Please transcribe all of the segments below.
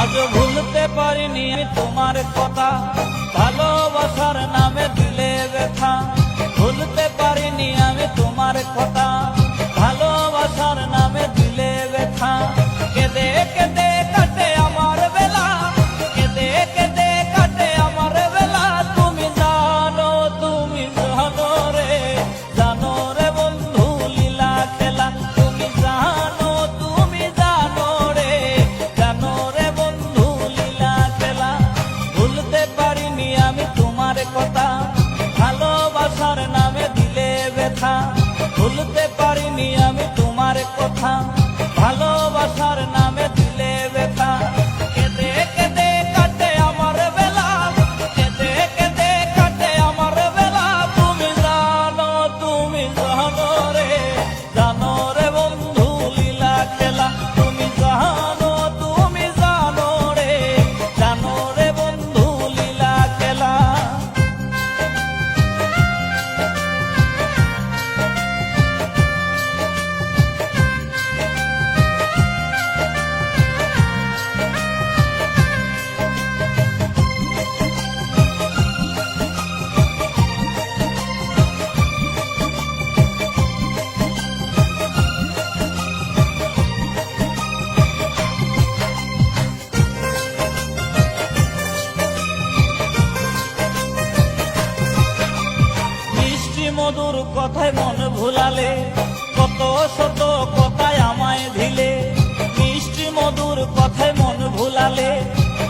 আজও ভুলতে পারিনি আমি তোমার কথা, ভালোবাসার নামে দিলে ব্যথা। ভুলতে পারিনি আমি তোমার কথা, ভালোবাসার নামে দিলে ব্যথা। কেঁদে কেঁদে কাটে আমার বেলা, কেঁদে কেঁদে কাটে আমার বেলা। তুমি জানো রে, জানো রে বন্ধু লীলা খেলা। তুমি জানো রে, জানো রে বন্ধু লীলা খেলা। ভুলতে পারিনি আমি তোমার কথা, ভালোবাসার নামে দিলে ব্যথা। ভুলতে পারিনি আমি তোমার কথা, ভালোবাসার নামে দিলে ব্যথা। কেঁদে কেঁদে কাটে আমার বেলা, কেঁদে কেঁদে কাটে আমার বেলা। তুমি জানো রে, জানো রে বন্ধু লীলা খেলা। তুমি জানো রে, জানো রে বন্ধু লীলা খেলা। মধুর কথায় মন ভুলালে, কত শত কথায় আমায় দিলে। মিষ্টি মধুর কথায় মন ভুলালে,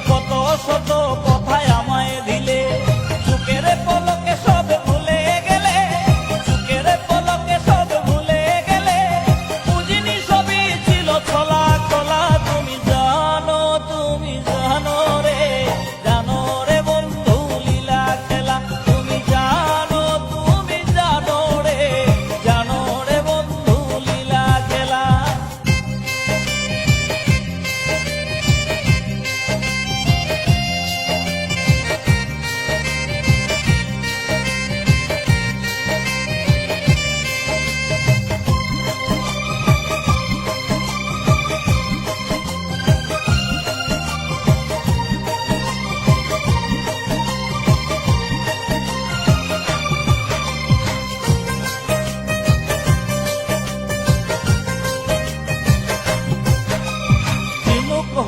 কত শত কথায় আমায় দিলে। চুকের পলকে সব ভুলে গেলে, চুকের পলকে সব ভুলে গেলে। বুঝিনি সবই ছিল ছলা কলা। তুমি জানো রে, জানো রে বন্ধু লীলা খেলা। তুমি জানো রে, জানো রে বন্ধু লীলা খেলা।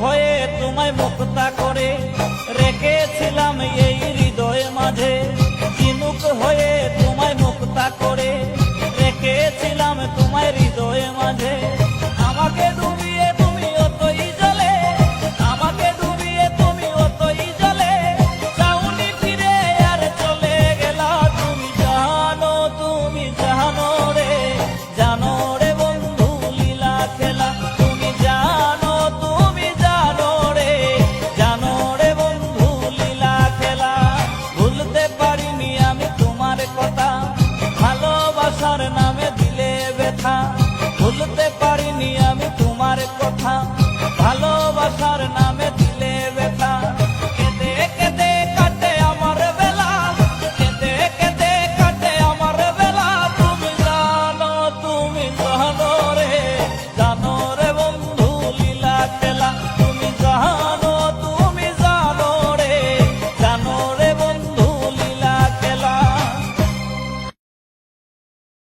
হয়ে তোমায় মুক্তা করে রেখেছিলাম এই হৃদয়ে মাঝে। চিনুক হয়ে তোমায় মুক্তা করে রেখেছিলাম তোমায় হৃদয়ে মাঝে। আমাকে ডুবিয়ে তুমি অতই জলে, আমাকে ডুবিয়ে তুমি অতই জলে। চাউনি ফিরে আর চলে গেলা। তুমি জানো রে, জানো রে বন্ধু লীলা খেলা। তুমি জানো রে, জানো রে বন্ধু লীলা খেলা। ভুলতে পারিনি আমি তোমার কথা, ভালোবাসার নামে দিলে ব্যথা। ভুলতে পারিনি আমি তোমার কথা, ভালোবাসার নামে